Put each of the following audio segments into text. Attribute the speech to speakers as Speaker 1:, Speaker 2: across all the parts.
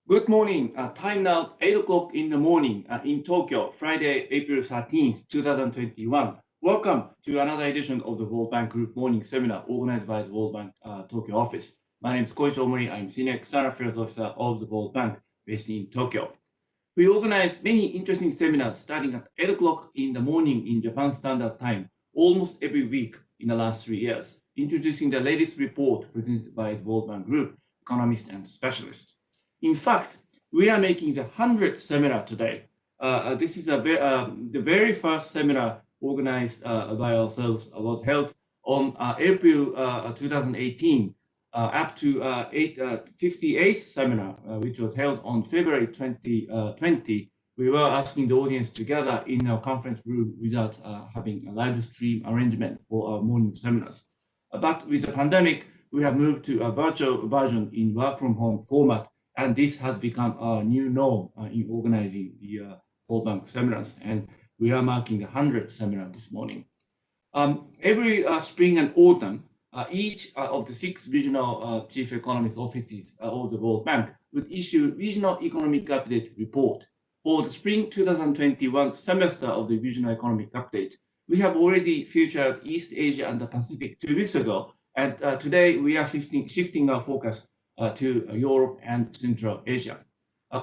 Speaker 1: Good morning. Time now 8 o'clock in the morning in Tokyo, Friday, April 13th, 2021. Welcome to another edition of the World Bank Group Morning Seminar organized by the World Bank Tokyo office. My name is Koichi Omori. I'm Senior External Affairs Officer of the World Bank based in Tokyo. We organize many interesting seminars starting at 8 o'clock in the morning in Japan Standard Time almost every week in the last 3 years, introducing the latest report presented by the World Bank Group, economists and specialists. In fact, we are making the 100th seminar today. This is the very first seminar organized by ourselves was held on April 2018 up to 58th seminar, which was held on February 2020. We were asking the audience to gather in our conference room without having a live stream arrangement for our morning seminars. But with the pandemic, we have moved to a virtual version in work from home format, and this has become our new norm in organizing the World Bank seminars. And we are marking the 100th seminar this morning. Every spring and autumn, each of the 6 regional chief economist offices of the World Bank would issue regional economic update report. For the spring 2021 semester of the regional economic update, we have already featured East Asia and the Pacific 2 weeks ago, and today we are shifting our focus to Europe and Central Asia.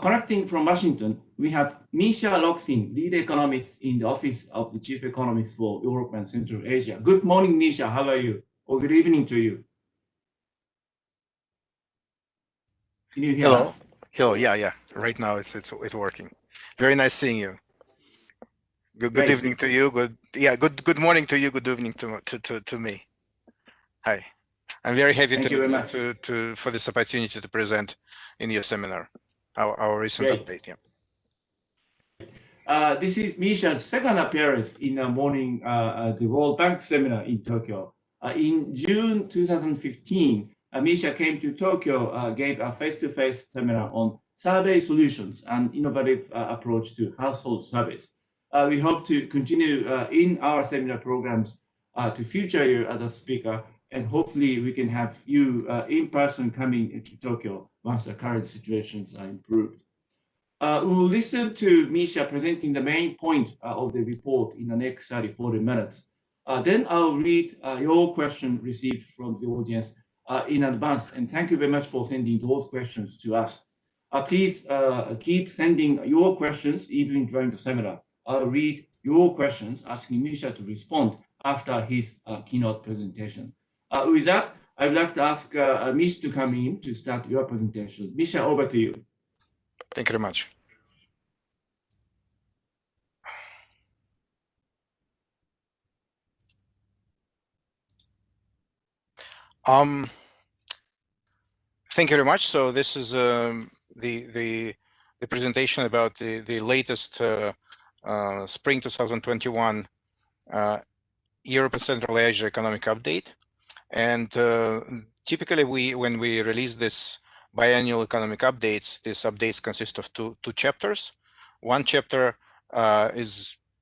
Speaker 1: Connecting from Washington, we have Misha Loksin, lead economist in the Office of the Chief Economist for Europe and Central Asia. Good morning, Misha. How are you? Or good evening to you. Can you hear us?
Speaker 2: Hello. Yeah. Right now it's working. Very nice seeing you. Good
Speaker 1: Great.
Speaker 2: evening to you. Good morning to you. Good evening to me. Hi. I'm very happy
Speaker 1: Thank you very much.
Speaker 2: for this opportunity to present in your seminar our recent
Speaker 1: Great.
Speaker 2: update. Yeah.
Speaker 1: This is Misha's second appearance in the morning the World Bank seminar in Tokyo. In June 2015, Misha came to Tokyo, gave a face-to-face seminar on survey solutions and innovative approach to household surveys. We hope to continue in our seminar programs to feature you as a speaker, and hopefully we can have you in person coming to Tokyo once the current situations are improved. We will listen to Misha presenting the main point of the report in the next 30-40 minutes. Then I'll read your question received from the audience in advance, and thank you very much for sending those questions to us. Please keep sending your questions even during the seminar. I'll read your questions, asking Misha to respond after his keynote presentation. With that, I would like to ask Misha to come in to start your presentation. Misha, over to you.
Speaker 2: Thank you very much. Thank you very much. So this is the presentation about the latest spring 2021 Europe and Central Asia economic update. And typically when we release this biannual economic updates, these updates consist of two chapters. One chapter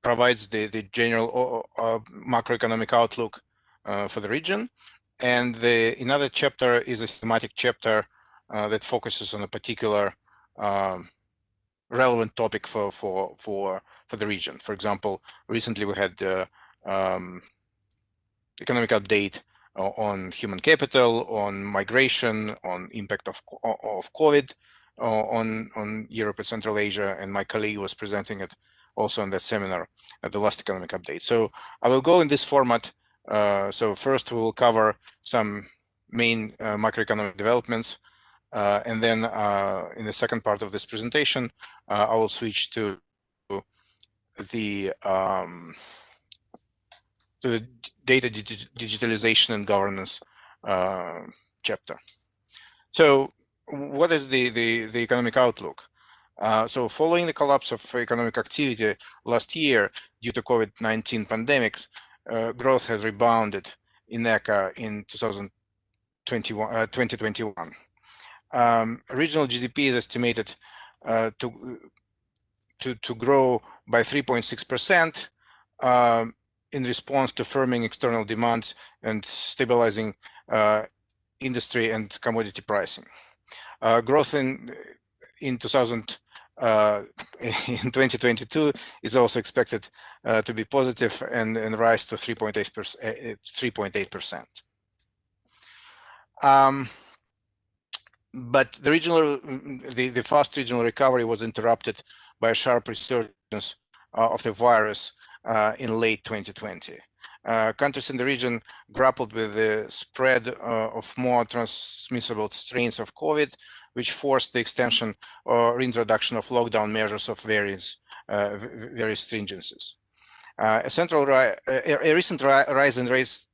Speaker 2: provides the general macroeconomic outlook for the region, and another chapter is a thematic chapter that focuses on a particular relevant topic for the region. For example, recently we had the economic update on human capital, on migration, on impact of COVID on Europe and Central Asia, and my colleague was presenting it also in that seminar at the last economic update. So I will go in this format. So first we will cover some main macroeconomic developments, and then in the second part of this presentation, I will switch to the data digitalization and governance chapter. So what is the economic outlook? So following the collapse of economic activity last year due to COVID-19 pandemic, growth has rebounded in ECA in 2021. Regional GDP is estimated to grow by 3.6%. In response to firming external demands and stabilizing industry and commodity pricing. Growth in 2022 is also expected to be positive and rise to 3.8%. But the fast regional recovery was interrupted by a sharp resurgence of the virus in late 2020. Countries in the region grappled with the spread of more transmissible strains of COVID, which forced the extension or reintroduction of lockdown measures of various stringencies. A recent rise in rates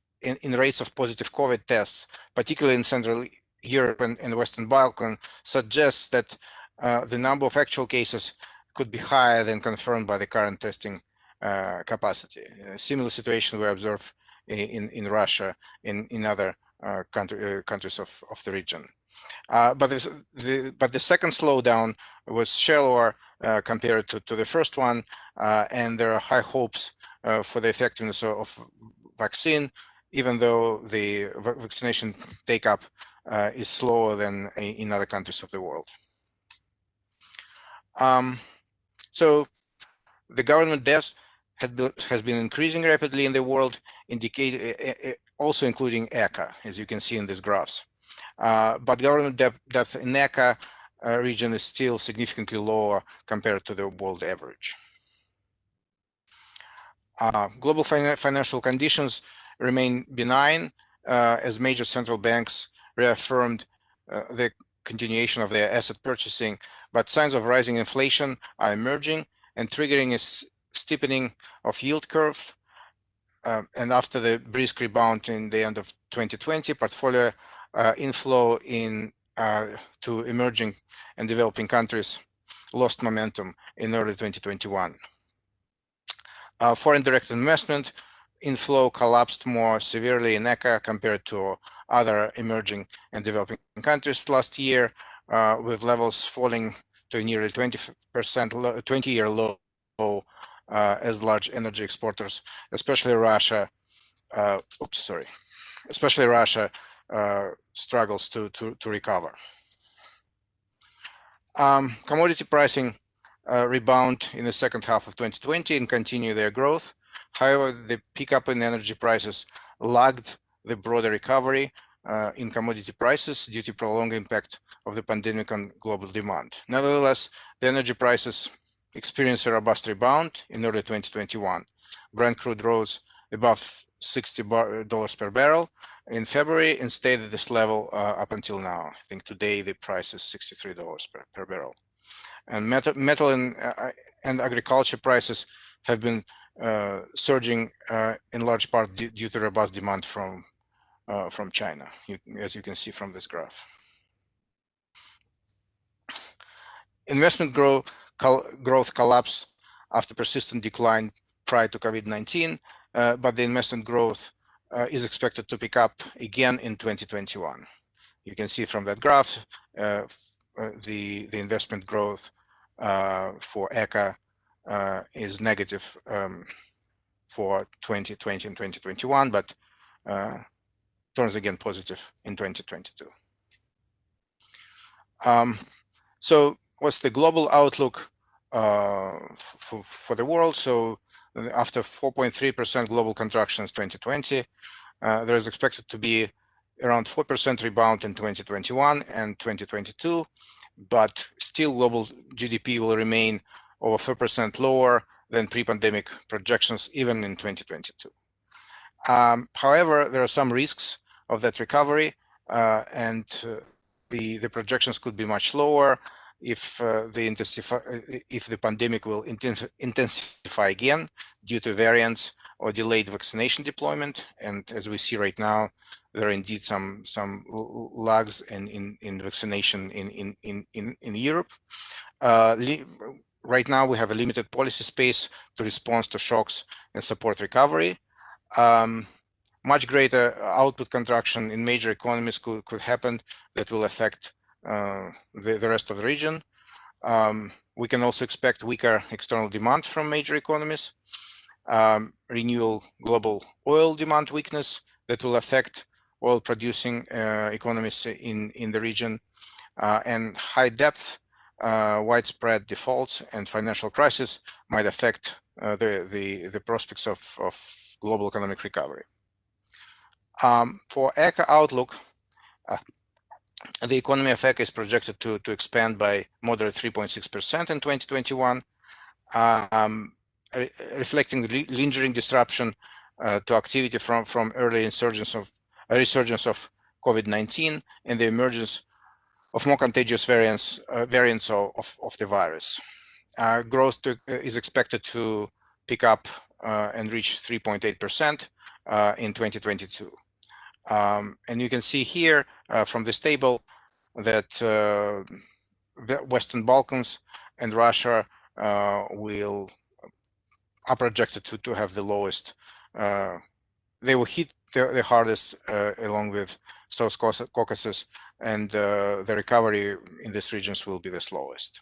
Speaker 2: of positive COVID tests, particularly in Central Europe and Western Balkan, suggests that the number of actual cases could be higher than confirmed by the current testing capacity. A similar situation we observe in Russia, in other countries of the region. But the second slowdown was shallower compared to the first one, and there are high hopes for the effectiveness of vaccine, even though the vaccination take-up is slower than in other countries of the world. So the government debt has been increasing rapidly in the world, also including ECA, as you can see in these graphs. But government debt in ECA region is still significantly lower compared to the world average. Global financial conditions remain benign as major central banks reaffirmed the continuation of their asset purchasing, but signs of rising inflation are emerging and triggering a steepening of yield curve. And after the brisk rebound in the end of 2020, portfolio inflow to emerging and developing countries lost momentum in early 2021. Foreign direct investment inflow collapsed more severely in ECA compared to other emerging and developing countries last year, with levels falling to nearly 20% 20-year low as large energy exporters, especially Russia, struggles to recover. Commodity pricing rebound in the second half of 2020 and continue their growth. However, the pickup in energy prices lagged the broader recovery in commodity prices due to prolonged impact of the pandemic on global demand. Nevertheless, the energy prices experienced a robust rebound in early 2021. Brent crude rose above $60 per barrel in February and stayed at this level up until now. I think today the price is $63 per barrel. And metal and agriculture prices have been surging in large part due to robust demand from China, as you can see from this graph. Investment growth collapsed after persistent decline prior to COVID-19, but the investment growth is expected to pick up again in 2021. You can see from that graph the investment growth for ECA is negative for 2020 and 2021, but turns again positive in 2022. So what's the global outlook for the world? So after 4.3% global contraction in 2020, there is expected to be around 4% rebound in 2021 and 2022, but still global GDP will remain over 4% lower than pre-pandemic projections even in 2022. However, there are some risks of that recovery, and the projections could be much lower if the pandemic will intensify again due to variants or delayed vaccination deployment. And as we see right now, there are indeed some lags in vaccination in Europe. Right now, we have a limited policy space to respond to shocks and support recovery. Much greater output contraction in major economies could happen that will affect the rest of the region. We can also expect weaker external demand from major economies, renewal global oil demand weakness that will affect oil-producing economies in the region, and high depth widespread defaults and financial crisis might affect the prospects of global economic recovery. For ECA outlook, the economy of ECA is projected to expand by moderate 3.6% in 2021, reflecting the lingering disruption to activity from early resurgence of COVID-19 and the emergence of more contagious variants of the virus. Growth is expected to pick up and reach 3.8% in 2022. And you can see here from this table that the Western Balkans and Russia are projected to have the lowest. They will hit the hardest along with South Caucasus, and the recovery in these regions will be the slowest.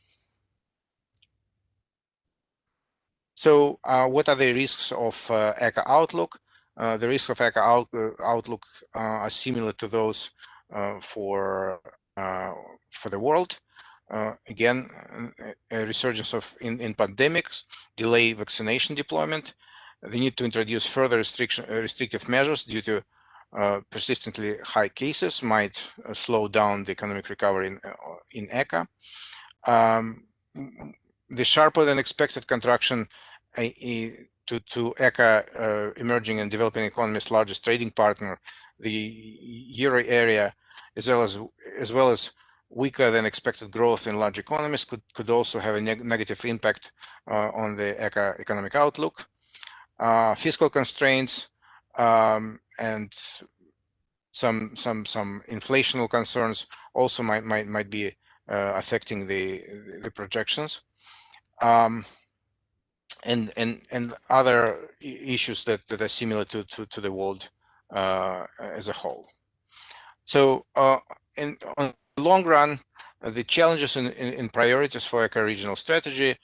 Speaker 2: So what are the risks of ECA outlook? The risks of ECA outlook are similar to those for the world. Again, a resurgence in pandemics, delay vaccination deployment, the need to introduce further restrictive measures due to persistently high cases might slow down the economic recovery in ECA. The sharper than expected contraction to ECA emerging and developing economies' largest trading partner, the Euro area, as well as weaker than expected growth in large economies could also have a negative impact on the ECA economic outlook. Fiscal constraints and some inflational concerns also might be affecting the projections. And other issues that are similar to the world as a whole. So on the long run, the challenges in priorities for ECA regional strategy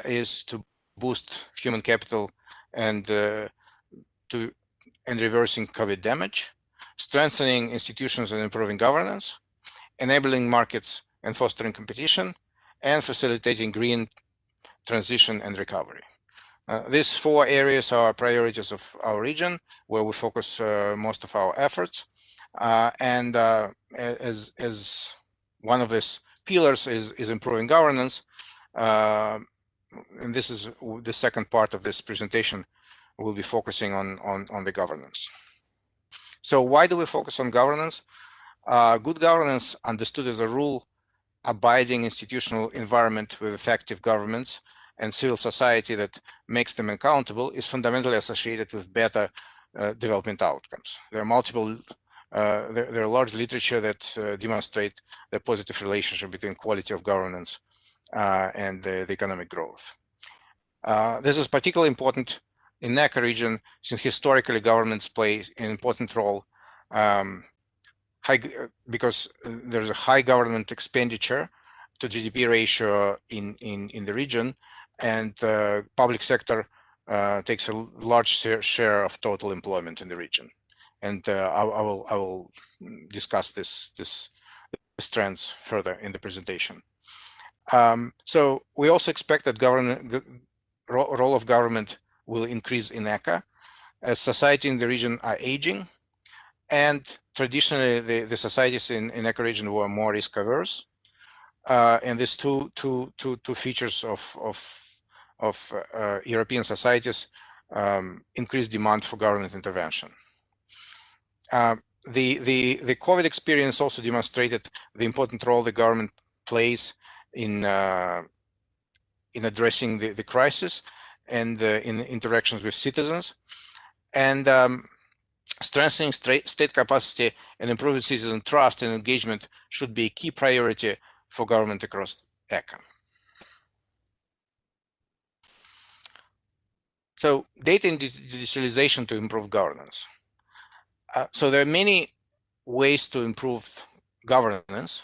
Speaker 2: is to boost human capital and reversing COVID damage, strengthening institutions and improving governance, enabling markets and fostering competition, and facilitating green transition and recovery. These four areas are priorities of our region, where we focus most of our efforts. And as one of these pillars is improving governance, and this is the second part of this presentation. We'll be focusing on the governance. So why do we focus on governance? Good governance, understood as a rule-abiding institutional environment with effective governments and civil society that makes them accountable, is fundamentally associated with better development outcomes. There are large literature that demonstrate the positive relationship between quality of governance and the economic growth. This is particularly important in ECA region, since historically governments play an important role because there's a high government expenditure to GDP ratio in the region, and public sector takes a large share of total employment in the region. And I will discuss this trends further in the presentation. So we also expect that role of government will increase in ECA as society in the region are aging, and traditionally the societies in ECA region were more risk averse. And these two features of European societies increase demand for government intervention. The COVID experience also demonstrated the important role the government plays in addressing the crisis and in interactions with citizens, and strengthening state capacity and improving citizen trust and engagement should be a key priority for government across ECA. So data and digitalization to improve governance. So there are many ways to improve governance,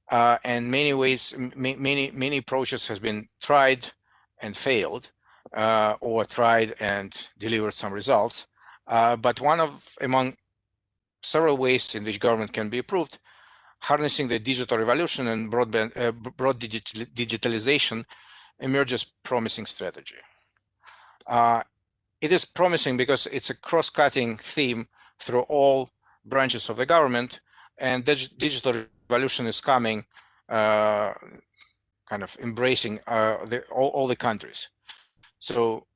Speaker 2: and many approaches has been tried and failed, or tried and delivered some results. But among several ways in which government can be improved harnessing the digital revolution and broad digitalization emerges promising strategy. It is promising because it's a cross-cutting theme through all branches of the government, and digital revolution is coming, kind of embracing all the countries. So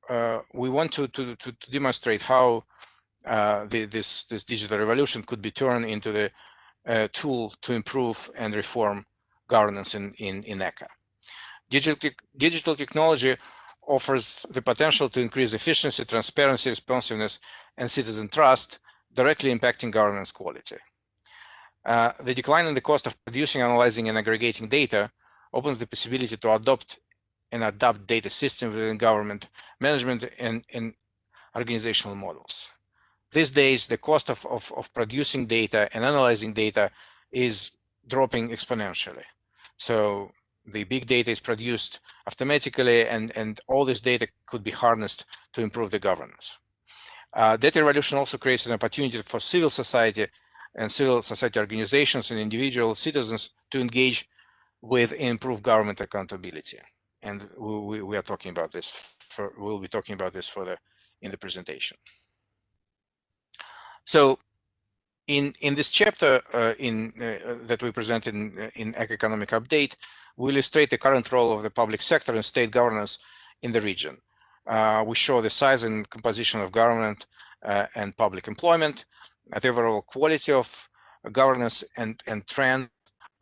Speaker 2: we want to demonstrate how this digital revolution could be turned into the tool to improve and reform governance in ECA. Digital technology offers the potential to increase efficiency, transparency, responsiveness, and citizen trust, directly impacting governance quality. The decline in the cost of producing, analyzing, and aggregating data opens the possibility to adopt and adapt data systems within government management and organizational models. These days, the cost of producing data and analyzing data is dropping exponentially. So the big data is produced automatically, and all this data could be harnessed to improve the governance. Data revolution also creates an opportunity for civil society and civil society organizations and individual citizens to engage with improved government accountability. And we are talking about this. We'll be talking about this in the presentation. So in this chapter that we present in Economic Update, we illustrate the current role of the public sector and state governance in the region. We show the size and composition of government and public employment, the overall quality of governance, and trend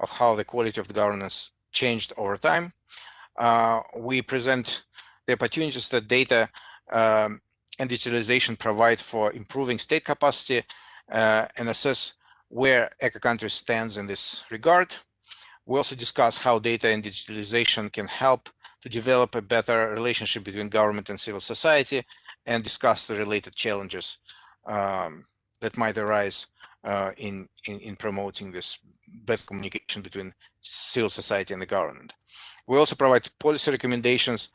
Speaker 2: of how the quality of the governance changed over time. We present the opportunities that data and digitalization provide for improving state capacity and assess where ECA country stands in this regard. We also discuss how data and digitalization can help to develop a better relationship between government and civil society, and discuss the related challenges that might arise in promoting this better communication between civil society and the government. We also provide policy recommendations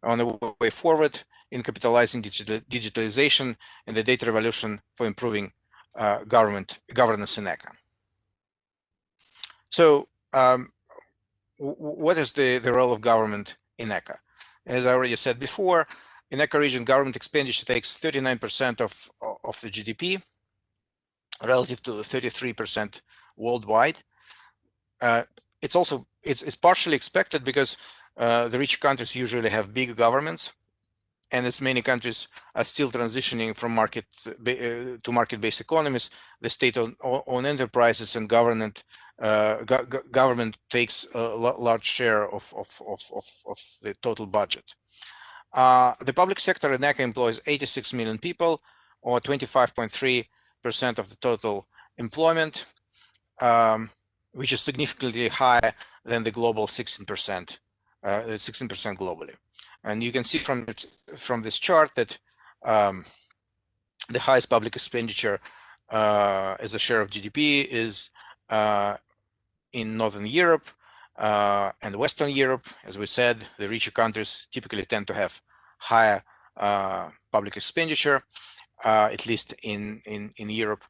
Speaker 2: on the way forward in capitalizing digitalization and the data revolution for improving governance in ECA. So what is the role of government in ECA? As I already said before, in ECA region, government expenditure takes 39% of the GDP, relative to the 33% worldwide. It's partially expected because the rich countries usually have big governments, and as many countries are still transitioning from market to market-based economies, the state-owned enterprises and government takes a large share of the total budget. The public sector in ECA employs 86 million people, or 25.3% of the total employment, which is significantly higher than the global 16% globally. And you can see from this chart that the highest public expenditure as a share of GDP is in Northern Europe and Western Europe. As we said, the richer countries typically tend to have higher public expenditure, at least in Europe.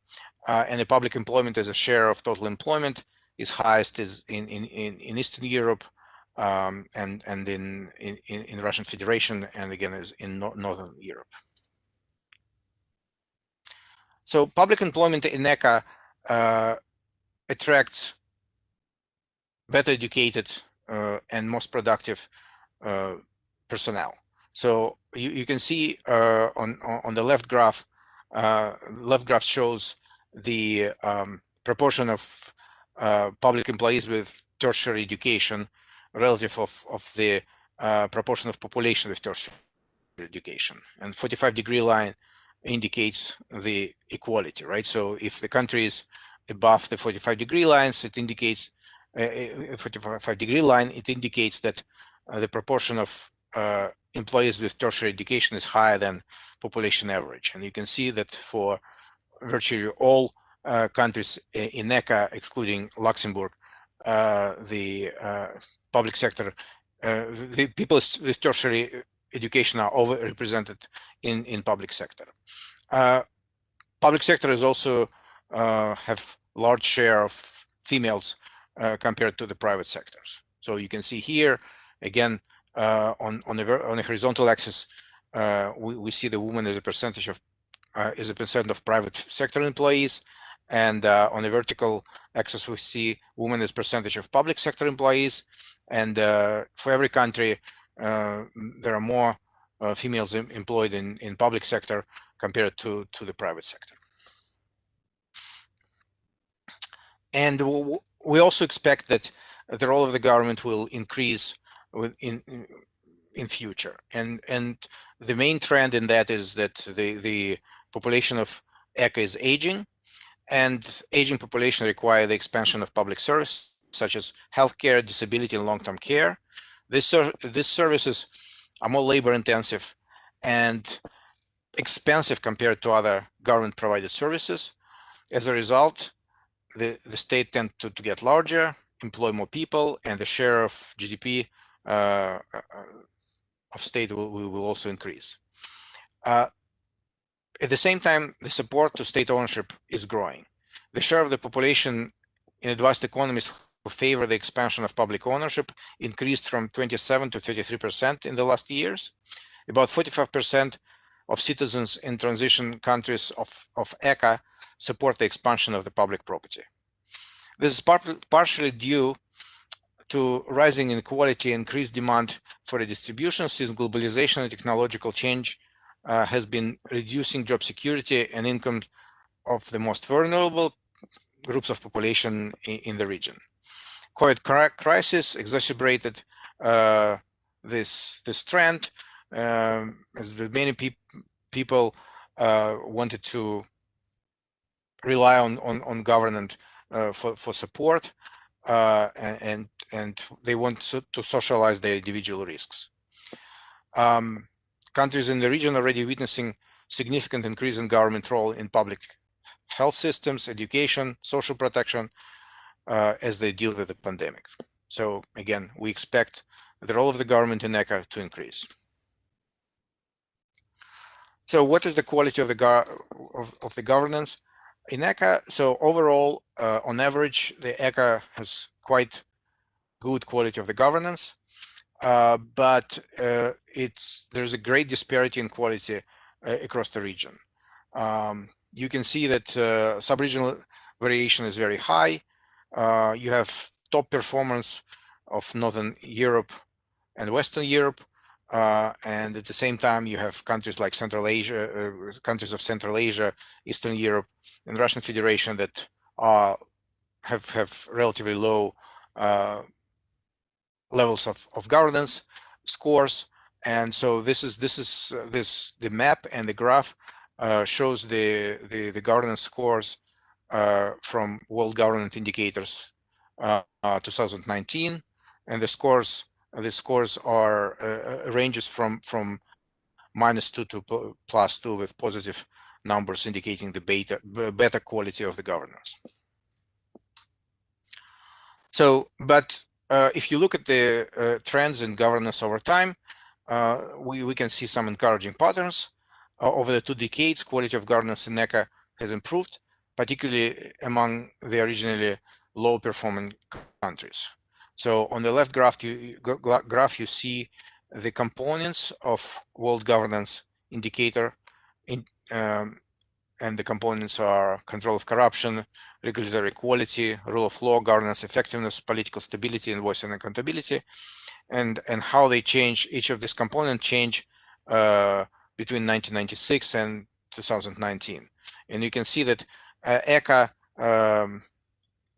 Speaker 2: And the public employment as a share of total employment is highest in Eastern Europe, and in Russian Federation, and again is in Northern Europe. So public employment in ECA attracts better educated and most productive personnel. So you can see on the left graph shows the proportion of public employees with tertiary education relative of the proportion of population with tertiary education, and 45-degree line indicates the equality, right? So if the country is above the 45-degree lines, it indicates 45-degree line. It indicates that the proportion of employees with tertiary education is higher than population average, and you can see that for virtually all countries in ECA, excluding Luxembourg, the public sector, the people with tertiary education are overrepresented in public sector. Public sector is also have large share of females compared to the private sectors. So you can see here again on the horizontal axis, we see the woman as a percentage of private sector employees, and on the vertical axis we see women as percentage of public sector employees. And for every country, there are more females employed in public sector compared to the private sector. And we also expect that the role of the government will increase in future. And the main trend in that is that the population of ECA is aging, and aging population require the expansion of public services such as healthcare, disability, and long-term care. These services are more labor intensive and expensive compared to other government provided services. As a result, the state tend to get larger, employ more people, and the share of GDP of state will also increase. At the same time, the support to state ownership is growing. The share of the population in advanced economies who favor the expansion of public ownership increased from 27 to 33% in the last years. About 45% of citizens in transition countries of ECA support the expansion of the public property. This is partially due to rising inequality and increased demand for redistribution, since globalization and technological change has been reducing job security and income of the most vulnerable groups of population in the region. COVID crisis exacerbated this trend, as many people wanted to rely on government for support, and they want to socialize their individual risks. Countries in the region are already witnessing significant increase in government role in public health systems, education, social protection, as they deal with the pandemic. So again, we expect the role of the government in ECA to increase. So what is the quality of the governance in ECA? So overall, on average, the ECA has quite good quality of the governance, but there's a great disparity in quality across the region. You can see that sub-regional variation is very high. You have top performance of Northern Europe and Western Europe, and at the same time you have countries like Central Asia, countries of Central Asia, Eastern Europe, and Russian Federation that have relatively low levels of governance scores. And so the map and the graph shows the governance scores from World Governance Indicators 2019, and the scores are ranges from -2 to +2, with positive numbers indicating the better quality of the governance. So, but if you look at the trends in governance over time, we can see some encouraging patterns. Over the 2 decades, quality of governance in ECA has improved, particularly among the originally low-performing countries. So on the left graph, you see the components of World Governance Indicator, and the components are control of corruption, regulatory quality, rule of law, governance effectiveness, political stability, and voice and accountability, and how they change. Each of these components change between 1996 and 2019, and you can see that ECA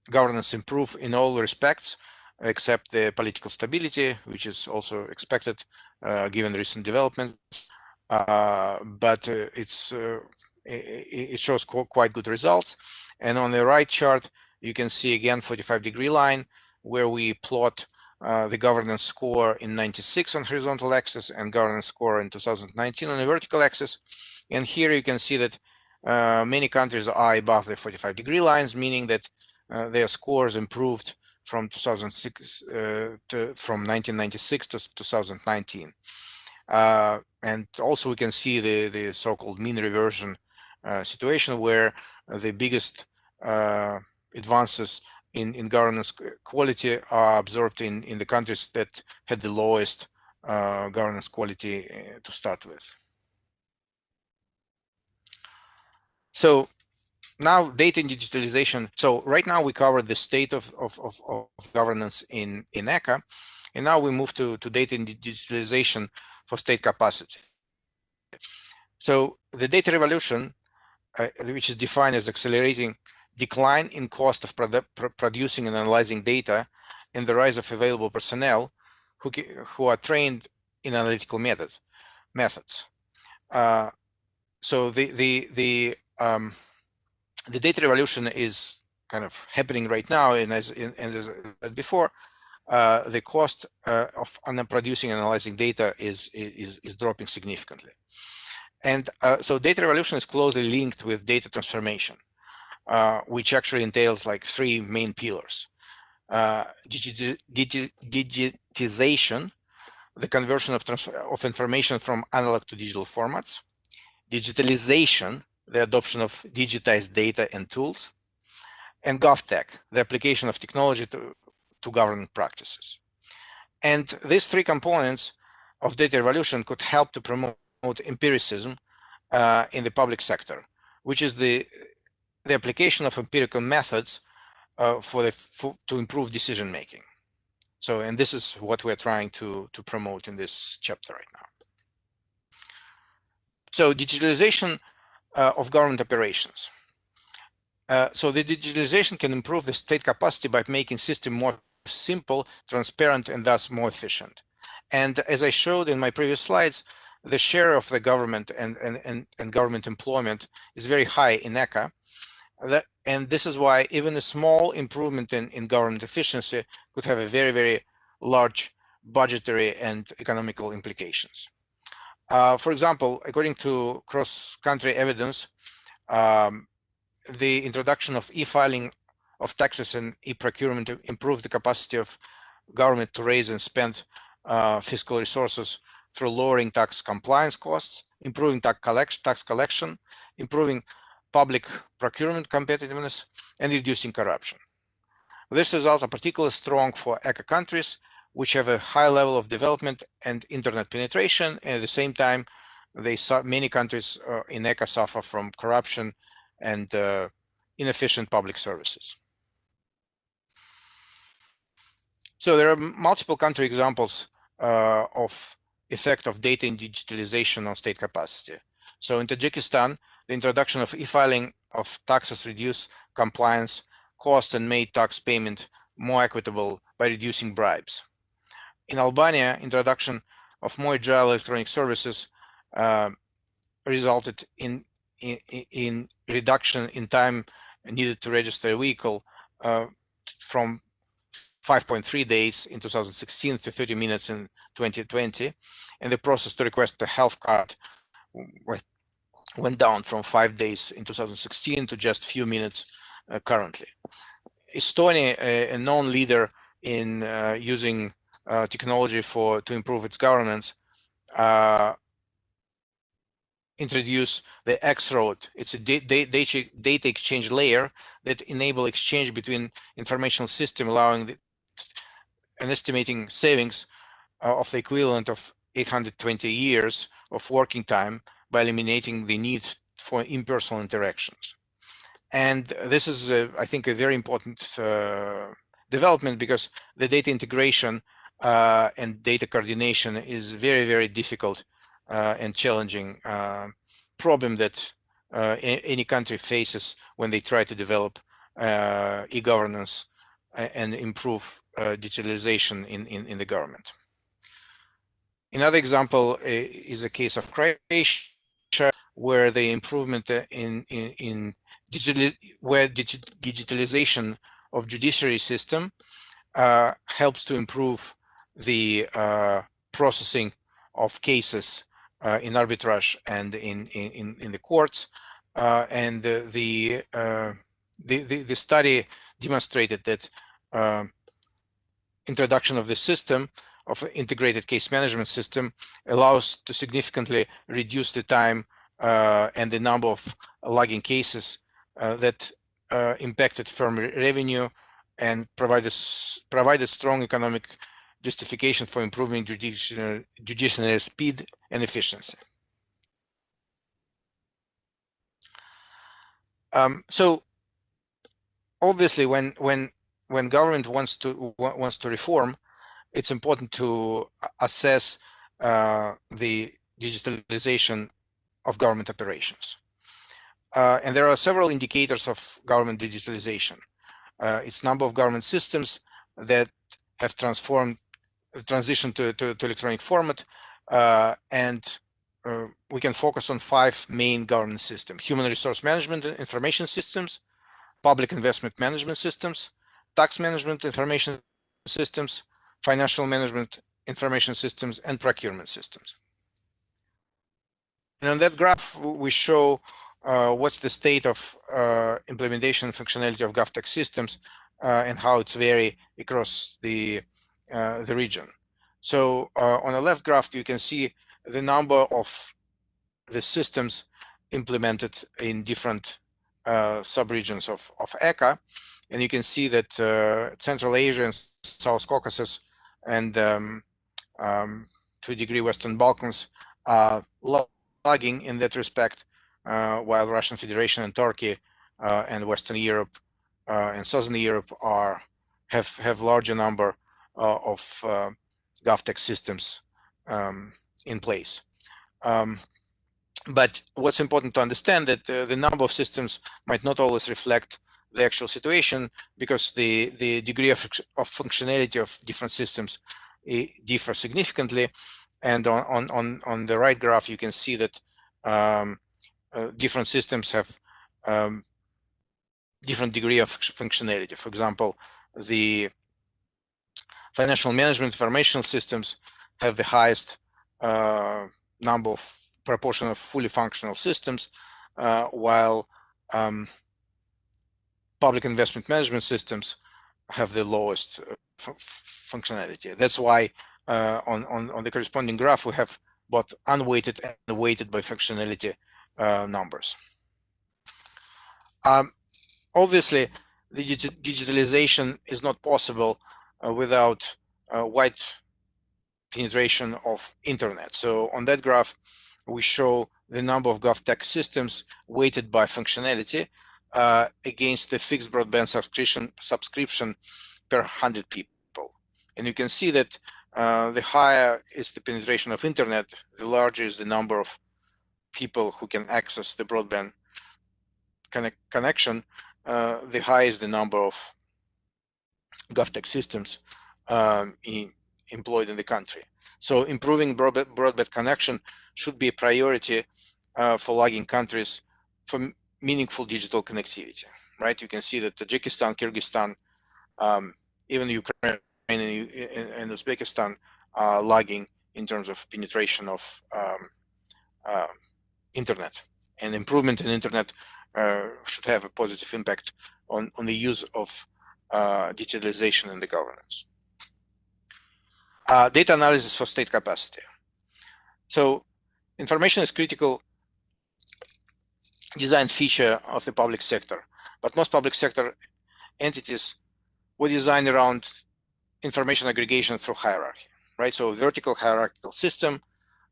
Speaker 2: governance improved in all respects except the political stability, which is also expected given recent developments. But it shows quite good results. And on the right chart, you can see again 45-degree line, where we plot the governance score in 96 on horizontal axis and governance score in 2019 on the vertical axis. And here you can see that many countries are above the 45-degree lines, meaning that their scores improved from 1996 to 2019. And also we can see the so-called mean reversion situation, where the biggest advances in governance quality are observed in the countries that had the lowest governance quality to start with. So now data and digitalization. So right now we covered the state of governance in ECA, and now we move to data and digitalization for state capacity. So the data revolution, which is defined as accelerating decline in cost of producing and analyzing data, and the rise of available personnel who are trained in analytical methods. So the data revolution is kind of happening right now, and as before, the cost of producing and analyzing data is dropping significantly. And so data revolution is closely linked with data transformation, which actually entails like three main pillars. Digitization, the conversion of information from analog to digital formats. Digitalization, the adoption of digitized data and tools. And GovTech, the application of technology to government practices. And these three components of data revolution could help to promote empiricism in the public sector, which is the application of empirical methods to improve decision making. So, and this is what we're trying to promote in this chapter right now. So, digitalization of government operations. So the digitalization can improve the state capacity by making system more simple, transparent, and thus more efficient. And as I showed in my previous slides, the share of the government and government employment is very high in ECA. And this is why even a small improvement in government efficiency could have a very, very large budgetary and economical implications. For example, according to cross-country evidence, the introduction of e-filing of taxes and e-procurement improved the capacity of government to raise and spend fiscal resources through lowering tax compliance costs, improving tax collection, improving public procurement competitiveness, and reducing corruption. These results are particularly strong for ECA countries, which have a high level of development and internet penetration, and at the same time, many countries in ECA suffer from corruption and inefficient public services. So there are multiple country examples of effect of data and digitalization on state capacity. So in Tajikistan, the introduction of e-filing of taxes reduced compliance cost and made tax payment more equitable by reducing bribes. In Albania, introduction of more agile electronic services resulted in reduction in time needed to register a vehicle from 5.3 days in 2016 to 30 minutes in 2020, and the process to request a health card went down from 5 days in 2016 to just few minutes currently. Estonia, a known leader in using technology to improve its governance, introduce the X-Road. It's a data exchange layer that enable exchange between informational system, allowing an estimating savings of the equivalent of 820 years of working time by eliminating the need for impersonal interactions. And this is, I think, a very important development, because the data integration and data coordination is very, very difficult and challenging problem that any country faces when they try to develop e-governance and improve digitalization in the government. Another example is a case of Croatia, where the improvement digitalization of judiciary system helps to improve the processing of cases in arbitrage and in the courts, and the study demonstrated that introduction of the system of integrated case management system allows to significantly reduce the time and the number of lagging cases that impacted firm revenue and provide a strong economic justification for improving judiciary speed and efficiency. So obviously, when government wants to reform, it's important to assess the digitalization of government operations. And there are several indicators of government digitalization. It's number of government systems that have transitioned to electronic format, and we can focus on 5 main governance systems: human resource management information systems, public investment management systems, tax management information systems, financial management information systems, and procurement systems. And on that graph, we show what's the state of implementation and functionality of GovTech systems and how it's vary across the region. So on the left graph, you can see the number of the systems implemented in different subregions of ECA, and you can see that Central Asia and South Caucasus and to a degree Western Balkans are lagging in that respect, while Russian Federation and Turkey and Western Europe and Southern Europe have larger number of GovTech systems in place. But what's important to understand that the number of systems might not always reflect the actual situation, because the degree of functionality of different systems differ significantly. And on the right graph, you can see that different systems have different degree of functionality. For example, the financial management information systems have the highest number of proportion of fully functional systems, while public investment management systems have the lowest functionality. That's why on the corresponding graph we have both unweighted and weighted by functionality numbers. Obviously, the digitalization is not possible without wide penetration of internet. So on that graph, we show the number of GovTech systems weighted by functionality against the fixed broadband subscription per 100 people. And you can see that the higher is the penetration of internet, the larger is the number of people who can access the broadband connection, the higher is the number of GovTech systems employed in the country. So improving broadband connection should be a priority for lagging countries for meaningful digital connectivity, right? You can see that Tajikistan, Kyrgyzstan, even Ukraine and Uzbekistan are lagging in terms of penetration of internet. And improvement in internet should have a positive impact on the use of digitalization in the governance. Data analysis for state capacity. So information is critical design feature of the public sector, but most public sector entities were designed around information aggregation through hierarchy, right? So vertical hierarchical system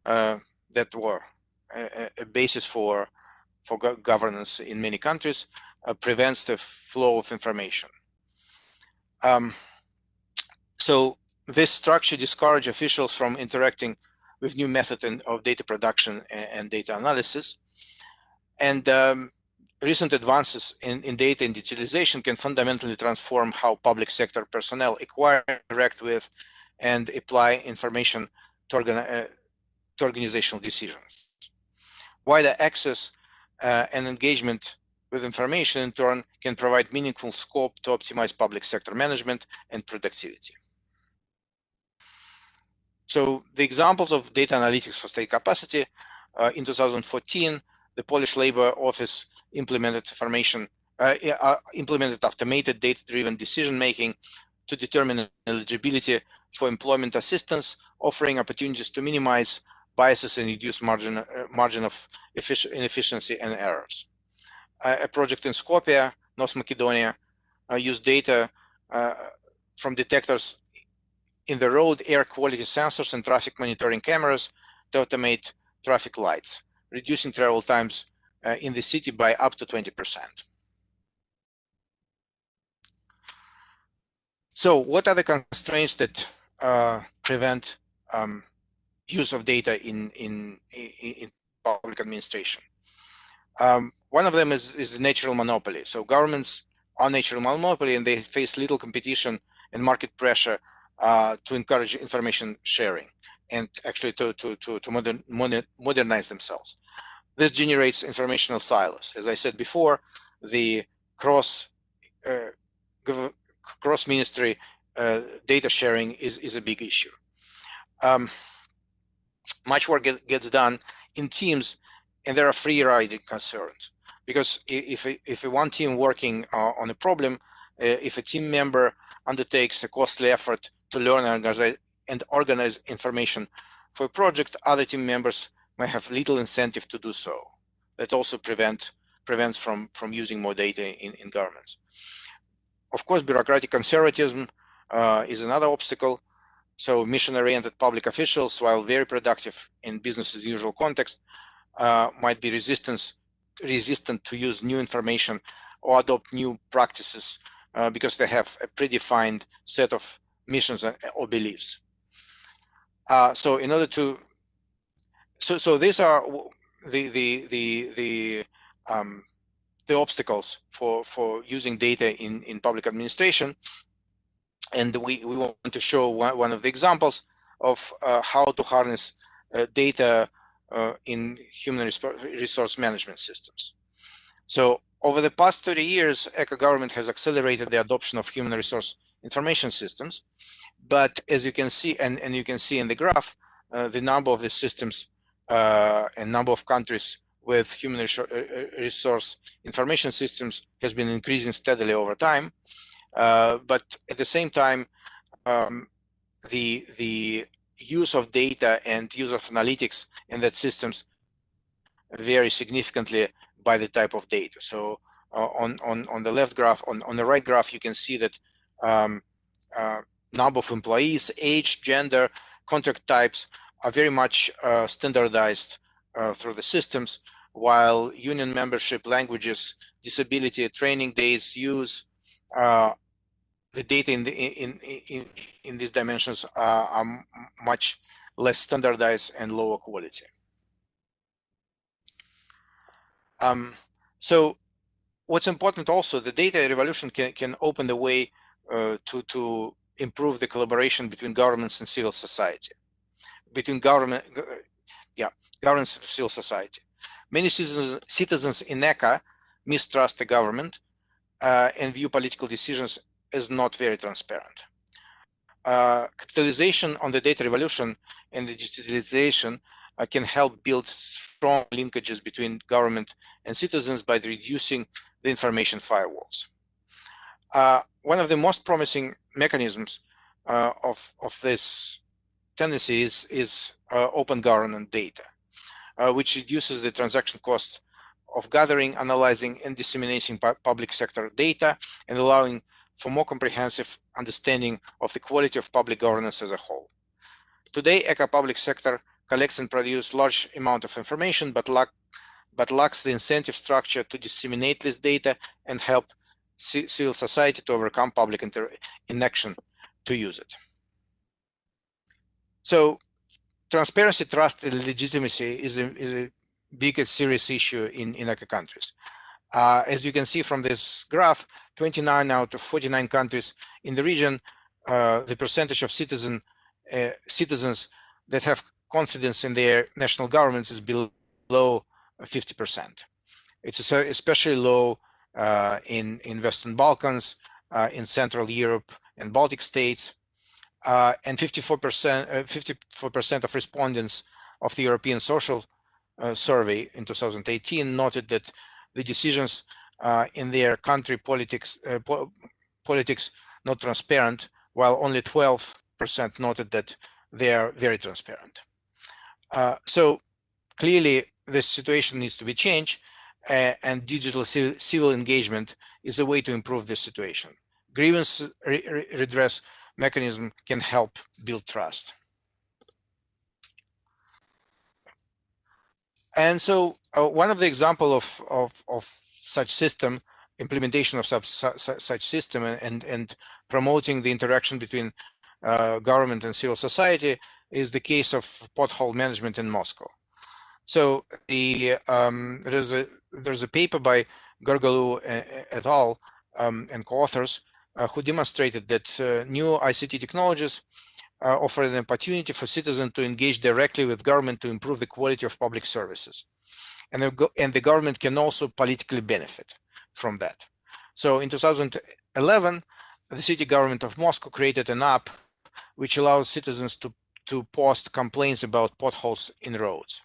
Speaker 2: that were a basis for governance in many countries prevents the flow of information. So this structure discourages officials from interacting with new method of data production and data analysis. And recent advances in data and digitalization can fundamentally transform how public sector personnel acquire, interact with, and apply information to organizational decisions. Wider access and engagement with information in turn can provide meaningful scope to optimize public sector management and productivity. So the examples of data analytics for state capacity, in 2014, the Polish Labor Office implemented automated data-driven decision-making to determine eligibility for employment assistance, offering opportunities to minimize biases and reduce margin of inefficiency and errors. A project in Skopje, North Macedonia, used data from detectors in the road, air quality sensors, and traffic monitoring cameras to automate traffic lights, reducing travel times in the city by up to 20%. So what are the constraints that prevent use of data in public administration? One of them is the natural monopoly. So governments are natural monopoly, and they face little competition and market pressure to encourage information sharing and actually to modernize themselves. This generates informational silos. As I said before, the cross ministry data sharing is a big issue. Much work gets done in teams, and there are free riding concerns, because if one team working on a problem, if a team member undertakes a costly effort to learn and organize information for a project, other team members may have little incentive to do so. That also prevents from using more data in governments. Of course, bureaucratic conservatism is another obstacle. So mission-oriented public officials, while very productive in business as usual context, might be resistant to use new information or adopt new practices because they have a predefined set of missions or beliefs. So in order to, so these are the obstacles for using data in public administration. And we want to show one of the examples of how to harness data in human resource management systems. So over the past 30 years, ECA government has accelerated the adoption of human resource information systems. But as you can see, and you can see in the graph, the number of the systems and number of countries with human resource information systems has been increasing steadily over time. But at the same time, the use of data and use of analytics in that systems vary significantly by the type of data. So on the left graph, on the right graph, you can see that number of employees, age, gender, contract types are very much standardized through the systems, while union membership, languages, disability, training days, use, the data in these dimensions are much less standardized and lower quality. So what's important also, the data revolution can open the way to improve the collaboration between governments and civil society, between governments and civil society. Many citizens in ECA mistrust the government and view political decisions as not very transparent. Capitalization on the data revolution and digitalization can help build strong linkages between government and citizens by reducing the information firewalls. One of the most promising mechanisms of this tendency is open government data, which reduces the transaction cost of gathering, analyzing, and disseminating public sector data, and allowing for more comprehensive understanding of the quality of public governance as a whole. Today, ECA public sector collects and produces large amount of information, but lacks the incentive structure to disseminate this data and help civil society to overcome public inaction to use it. So transparency, trust, and legitimacy is a big and serious issue in ECA countries. As you can see from this graph, 29 out of 49 countries in the region, the percentage of citizens that have confidence in their national governments is below 50%. It's especially low in Western Balkans, in Central Europe and Baltic states, and 54% of respondents of the European Social Survey in 2018 noted that the decisions in their country politics not transparent, while only 12% noted that they are very transparent. So clearly, this situation needs to be changed, and digital civil engagement is a way to improve this situation. grievance redress mechanism can help build trust. And so one of the example of such system, implementation of such system and promoting the interaction between government and civil society is the case of pothole management in Moscow. So there's a paper by Gargalou et al. And co-authors who demonstrated that new ICT technologies offer an opportunity for citizens to engage directly with government to improve the quality of public services. And the government can also politically benefit from that. So in 2011, the city government of Moscow created an app which allows citizens to post complaints about potholes in roads.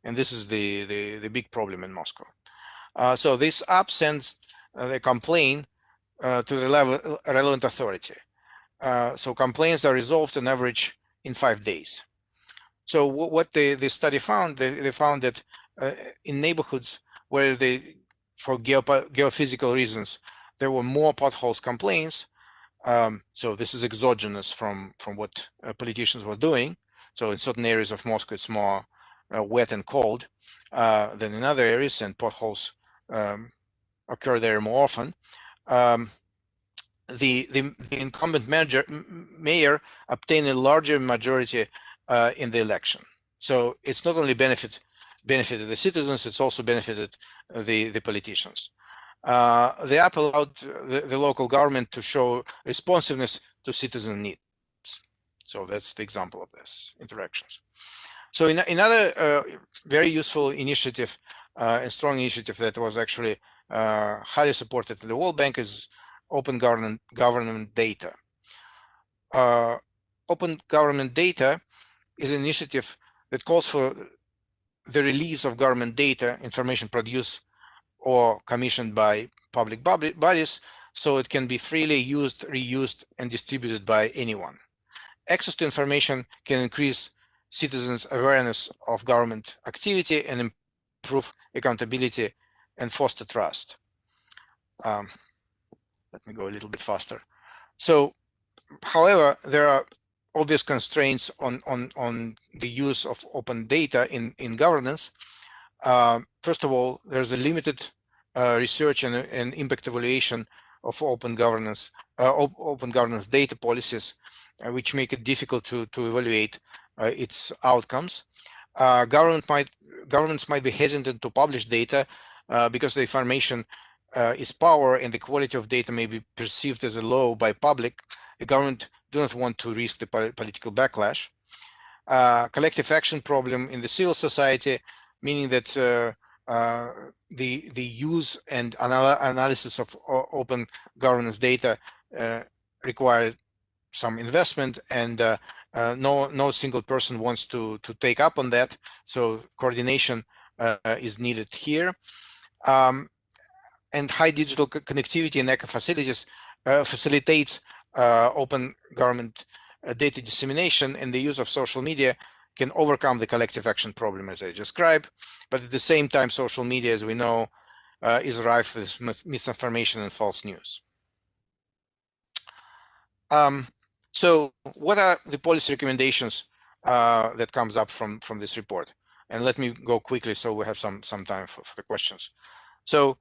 Speaker 2: And this is the big problem in Moscow. So this app sends the complaint to the relevant authority. So complaints are resolved on average in 5 days. So what the study found, they found that in neighborhoods where for geophysical reasons, there were more potholes complaints. So this is exogenous from what politicians were doing. So in certain areas of Moscow, it's more wet and cold than in other areas, and potholes occur there more often. The incumbent mayor obtained a larger majority in the election. So it's not only benefited the citizens, it's also benefited the politicians. The app allowed the local government to show responsiveness to citizen needs. So that's the example of this interactions. So another very useful initiative and strong initiative that was actually highly supported at the World Bank is open government data. Open government data is an initiative that calls for the release of government data, information produced or commissioned by public bodies, so it can be freely used, reused, and distributed by anyone. Access to information can increase citizens' awareness of government activity and improve accountability and foster trust. Let me go a little bit faster. So, however, there are obvious constraints on the use of open data in governance. First of all, there's a limited research and impact evaluation of open governance data policies, which make it difficult to evaluate its outcomes. Governments might be hesitant to publish data because the information is power and the quality of data may be perceived as low by public. The government do not want to risk the political backlash. Collective action problem in the civil society, meaning that the use and analysis of open governance data require some investment, and no single person wants to take up on that. So coordination is needed here. And high digital connectivity in eco facilities facilitates open government data dissemination, and the use of social media can overcome the collective action problem as I described. But at the same time, social media, as we know, is rife with misinformation and false news. So what are the policy recommendations that comes up from this report? And let me go quickly so we have some time for the questions. So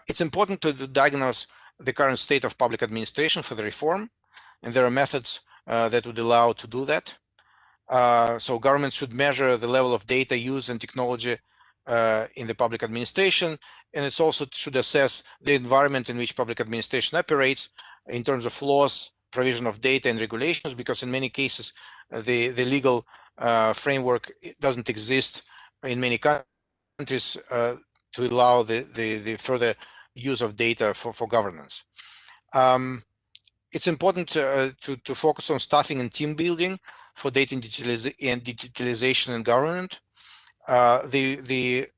Speaker 2: it's important to diagnose the current state of public administration for the reform, and there are methods that would allow to do that. So governments should measure the level of data use and technology in the public administration, and it's also should assess the environment in which public administration operates in terms of laws, provision of data, and regulations, because in many cases the legal framework doesn't exist in many countries to allow the further use of data for governance. It's important to focus on staffing and team building for data and digitalization in government. The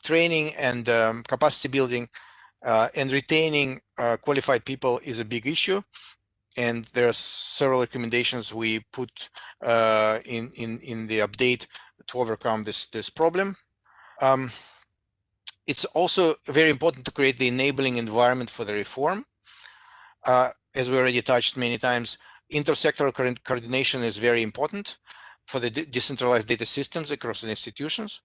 Speaker 2: training and capacity building and retaining qualified people is a big issue, and there are several recommendations we put in the update to overcome this problem. It's also very important to create the enabling environment for the reform. As we already touched many times, intersectoral coordination is very important for the decentralized data systems across the institutions.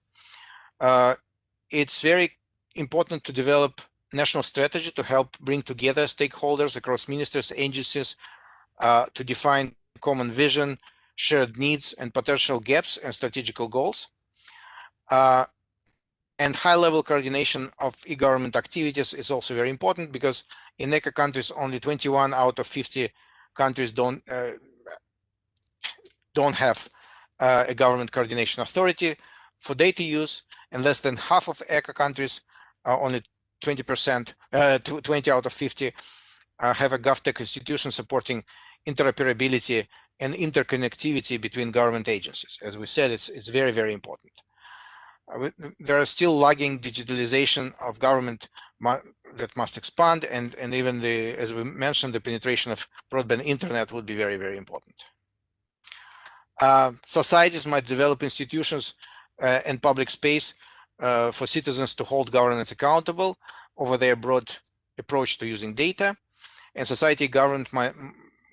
Speaker 2: It's very important to develop national strategy to help bring together stakeholders across ministers, agencies, to define common vision, shared needs, and potential gaps and strategical goals. And high-level coordination of e-government activities is also very important, because in ECA countries, only 21 out of 50 countries don't have a government coordination authority for data use, and less than half of ECA countries, only 20%, 20 out of 50, have a GovTech institution supporting interoperability and interconnectivity between government agencies. As we said, it's very, very important. There are still lagging digitalization of government that must expand, and even as we mentioned, the penetration of broadband internet would be very, very important. Societies might develop institutions and public space for citizens to hold governments accountable over their broad approach to using data, and society government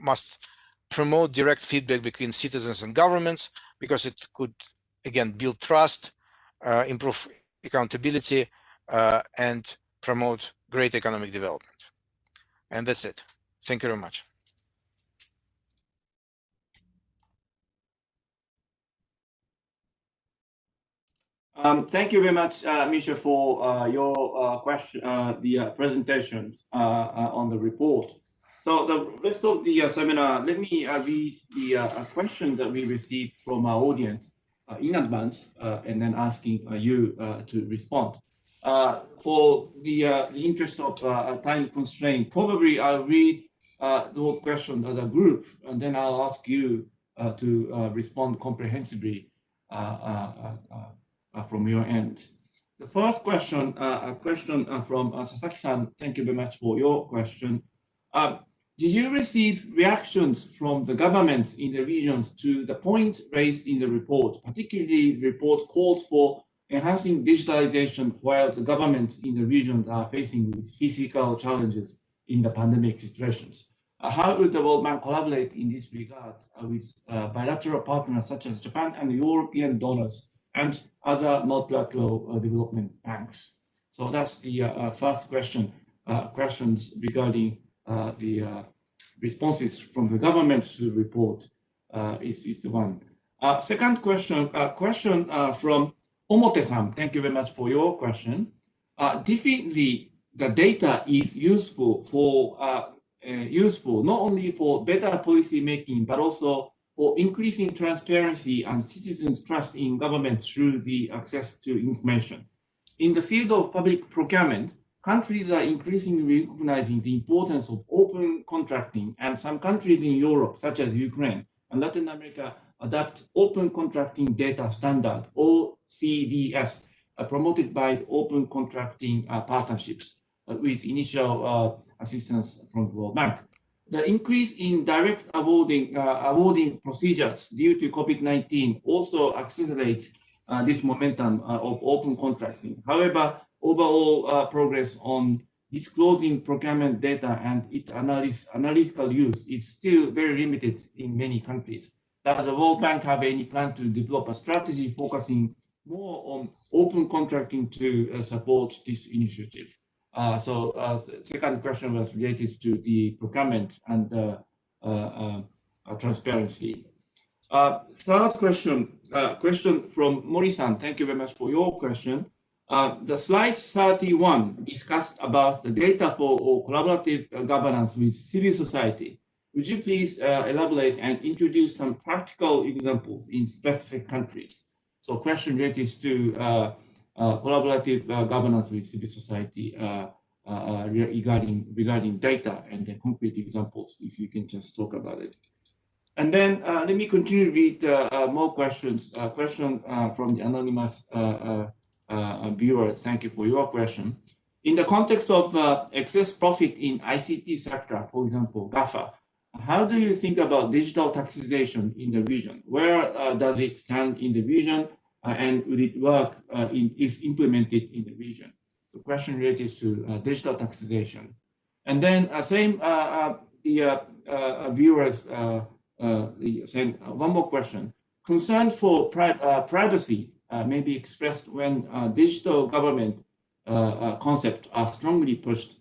Speaker 2: must promote direct feedback between citizens and governments, because it could, again, build trust, improve accountability, and promote great economic development. And that's it. Thank you very much.
Speaker 1: Thank you very much, Misha, for your question, the presentation on the report. So the rest of the seminar, let me read the questions that we received from our audience in advance, and then asking you to respond. For the interest of time constraint, probably I'll read those questions as a group, and then I'll ask you to respond comprehensively from your end. The first question, a question from Sasaki-san. Thank you very much for your question. Did you receive reactions from the governments in the regions to the point raised in the report? Particularly, the report calls for enhancing digitalization while the governments in the regions are facing with physical challenges in the pandemic situations. How would the World Bank collaborate in this regard with bilateral partners such as Japan and European donors and other multilateral development banks? So that's the first question. Questions regarding the responses from the government to the report is the one. Second question, from Omote-san. Thank you very much for your question. Definitely, the data is useful for not only for better policy making, but also for increasing transparency and citizens' trust in government through the access to information. In the field of public procurement, countries are increasingly recognizing the importance of open contracting, and some countries in Europe, such as Ukraine and Latin America, adopt open contracting data standard, OCDS, promoted by open contracting partnerships with initial assistance from the World Bank. The increase in direct awarding procedures due to COVID-19 also accelerate this momentum of open contracting. However, overall progress on disclosing procurement data and its analytical use is still very limited in many countries. Does the World Bank have any plan to develop a strategy focusing more on open contracting to support this initiative? Second question was related to the procurement and transparency. Third question, from Mori-san. Thank you very much for your question. The slide 31 discussed about the data for collaborative governance with civil society. Would you please elaborate and introduce some practical examples in specific countries? So question related to collaborative governance with civil society regarding data and the concrete examples, if you can just talk about it. And then let me continue to read more questions. Question from the anonymous viewers. Thank you for your question. In the context of excess profit in ICT sector, for example, GAFA, how do you think about digital taxation in the region? Where does it stand in the region, and will it work if implemented in the region? So question related to digital taxation. And then same the viewers saying one more question. Concern for privacy may be expressed when digital government concepts are strongly pushed.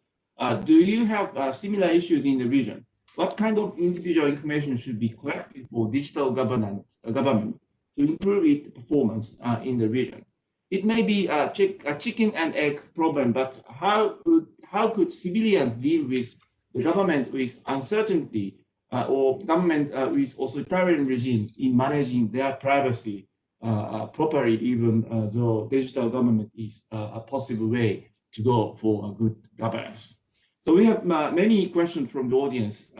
Speaker 1: Do you have similar issues in the region? What kind of individual information should be collected for digital government to improve its performance in the region? It may be a chicken and egg problem, but how could civilians deal with the government with uncertainty or government with authoritarian regime in managing their privacy properly, even though digital government is a possible way to go for a good governance? So we have many questions from the audience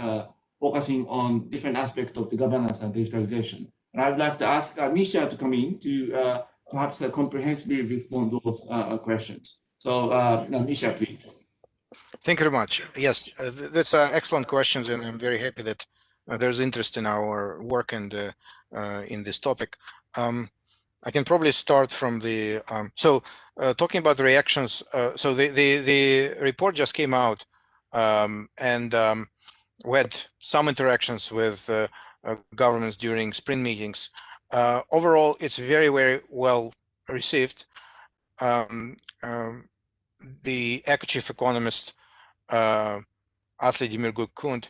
Speaker 1: focusing on different aspects of the governance and digitalization. And I'd like to ask Misha to come in to perhaps comprehensively respond to those questions. So Misha, please.
Speaker 2: Thank you very much. Yes, that's excellent questions, and I'm very happy that there's interest in our work and in this topic. I can probably start from the talking about the reactions. So the report just came out, and we had some interactions with governments during spring meetings. Overall, it's very, very well received. The eco-chief economist Asli Demirguk-Kund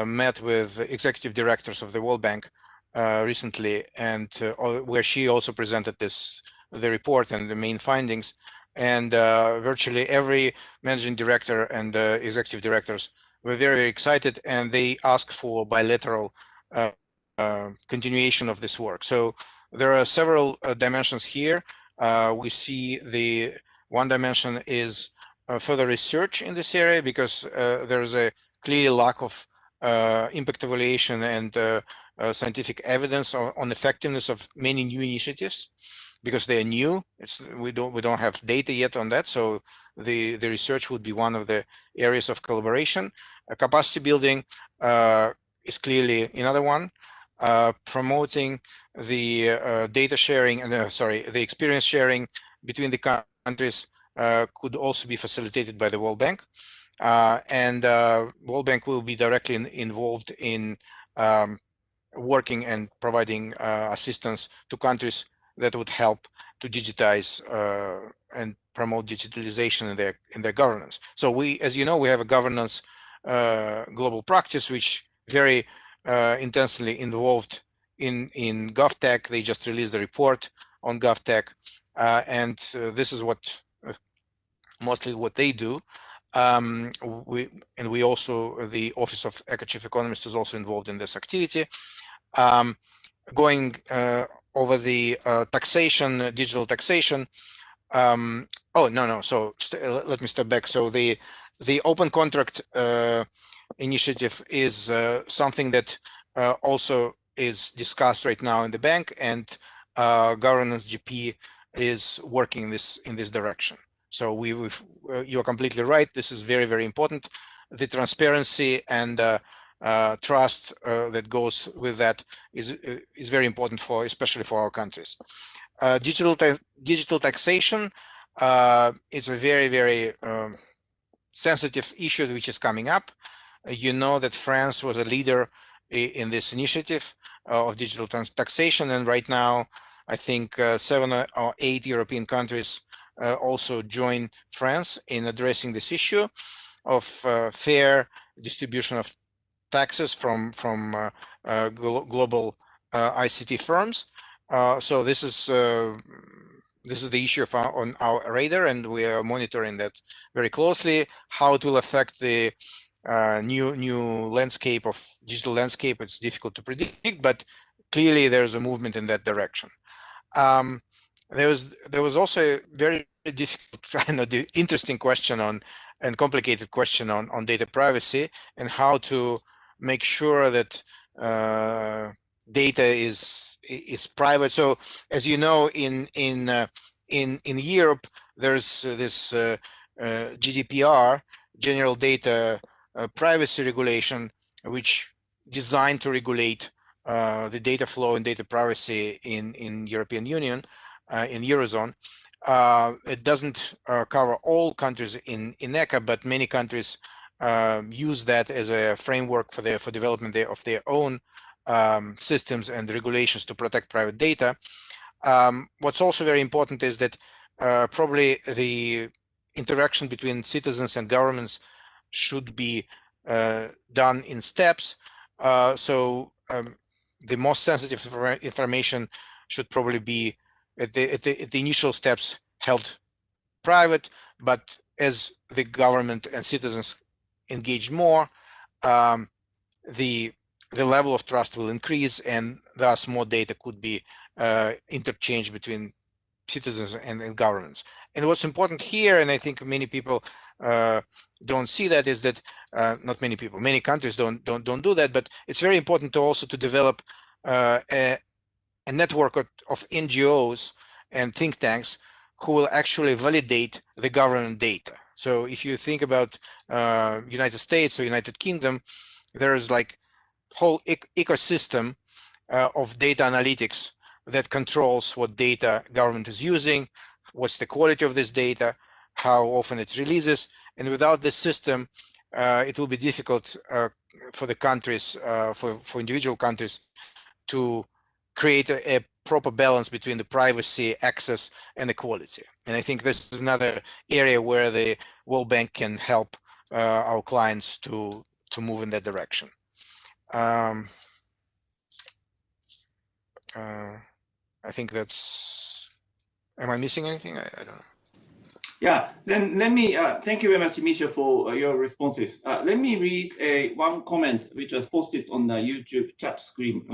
Speaker 2: met with executive directors of the World Bank recently, and where she also presented the report and the main findings. And virtually every managing director and executive directors were very, very excited, and they asked for bilateral continuation of this work. So there are several dimensions here. We see the one dimension is further research in this area, because there is a clear lack of impact evaluation and scientific evidence on effectiveness of many new initiatives, because they are new. We don't have data yet on that. So the research would be one of the areas of collaboration. Capacity building is clearly another one. Promoting the data sharing and the experience sharing between the countries could also be facilitated by the World Bank, and World Bank will be directly involved in working and providing assistance to countries that would help to digitize and promote digitalization in their governance. So we, as you know, we have a governance global practice which very intensely involved in GovTech. They just released the report on GovTech, and this is what mostly what they do. We also, the Office of Eco-Chief Economist is also involved in this activity. Going over the taxation, digital taxation. So let me step back. So the open contract initiative is something that also is discussed right now in the bank, and governance GP is working in this direction. So you're completely right. This is very, very important. The transparency and trust that goes with that is very important especially for our countries. Digital taxation is a very, very sensitive issue which is coming up. You know that France was a leader in this initiative of digital taxation, and right now I think 7 or 8 European countries also join France in addressing this issue of fair distribution of taxes from global ICT firms. So this is the issue on our radar, and we are monitoring that very closely. How it will affect the new landscape of digital landscape, it's difficult to predict, but clearly there's a movement in that direction. There was also a very difficult, interesting question and complicated question on data privacy and how to make sure that data is private. So, as you know, in Europe, there's this GDPR, General Data Privacy Regulation, which designed to regulate the data flow and data privacy in European Union, in Eurozone. It doesn't cover all countries in ECA, but many countries use that as a framework for development of their own systems and regulations to protect private data. What's also very important is that probably the interaction between citizens and governments should be done in steps. So the most sensitive information should probably be at the initial steps held private, but as the government and citizens engage more, the level of trust will increase, and thus more data could be interchanged between citizens and governments. And what's important here, and I think many people don't see that, is that not many people, many countries don't do that, but it's very important to also to develop a network of NGOs and think tanks who will actually validate the government data. So if you think about United States or United Kingdom, there's like whole ecosystem of data analytics that controls what data government is using, what's the quality of this data, how often it releases. And without this system, it will be difficult for the countries, for individual countries, to create a proper balance between the privacy, access, and equality. And I think this is another area where the World Bank can help our clients to move in that direction. I think that's, am I missing anything? I don't know.
Speaker 1: Yeah, then let me, thank you very much, Misha, for your responses. Let me read one comment which was posted on the YouTube chat screen,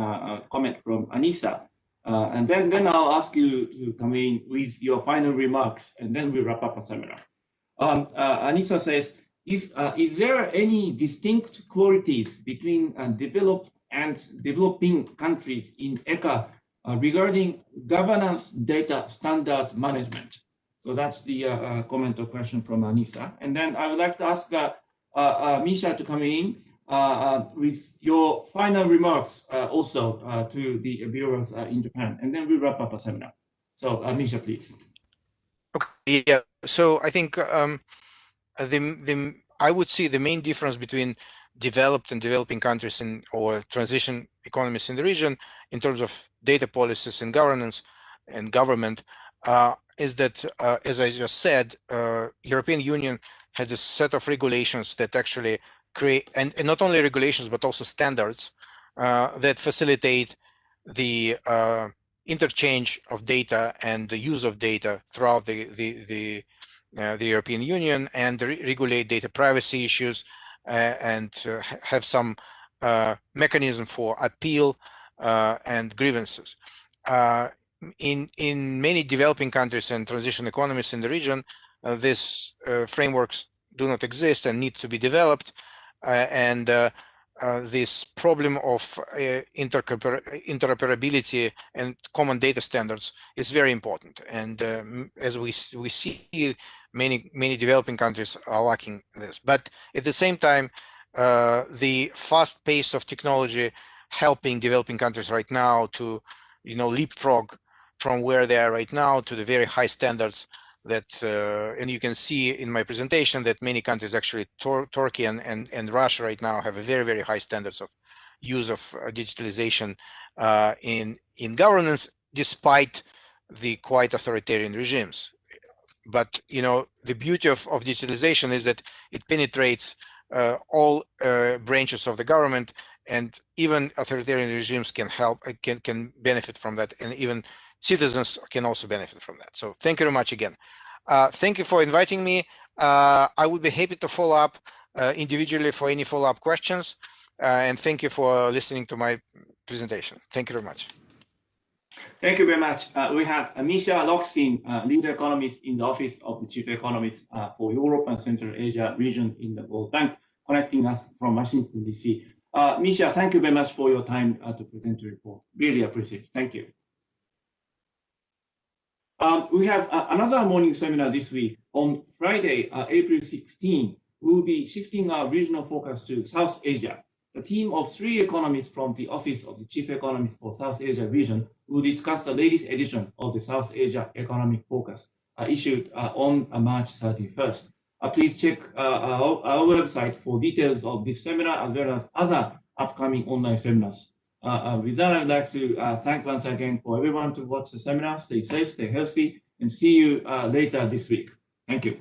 Speaker 1: comment from Anissa. And then I'll ask you to come in with your final remarks, and then we'll wrap up a seminar. Anissa says, is there any distinct qualities between developed and developing countries in ECA regarding governance data standard management? So that's the comment or question from Anissa. And then I would like to ask Misha to come in with your final remarks also to the viewers in Japan. And then we'll wrap up a seminar. So Misha, please.
Speaker 2: Okay, yeah. So I think I would see the main difference between developed and developing countries or transition economies in the region in terms of data policies and governance and government is that, as I just said, European Union has a set of regulations that actually create, and not only regulations, but also standards that facilitate the interchange of data and the use of data throughout the European Union, and regulate data privacy issues and have some mechanism for appeal and grievances. In many developing countries and transition economies in the region, these frameworks do not exist and need to be developed. And this problem of interoperability and common data standards is very important. And as we see, many developing countries are lacking this. But at the same time, the fast pace of technology helping developing countries right now to, leapfrog from where they are right now to the very high standards that, and you can see in my presentation that many countries, actually Turkey and Russia right now, have a very, very high standards of use of digitalization in governance, despite the quite authoritarian regimes. But the beauty of digitalization is that it penetrates all branches of the government, and even authoritarian regimes can benefit from that, and even citizens can also benefit from that. So thank you very much again. Thank you for inviting me. I would be happy to follow up individually for any follow-up questions. And thank you for listening to my presentation. Thank you very much.
Speaker 1: Thank you very much. We have Misha Loksin, lead economist in the Office of the Chief Economist for Europe and Central Asia region in the World Bank, connecting us from Washington, D.C. Misha, thank you very much for your time to present your report. Really appreciate it. Thank you. We have another morning seminar this week. On Friday, April 16, we will be shifting our regional focus to South Asia. The team of 3 economists from the Office of the Chief Economist for South Asia region will discuss the latest edition of the South Asia Economic Focus issued on March 31st. Please check our website for details of this seminar as well as other upcoming online seminars. With that, I'd like to thank once again for everyone to watch the seminar. Stay safe, stay healthy, and see you later this week. Thank you.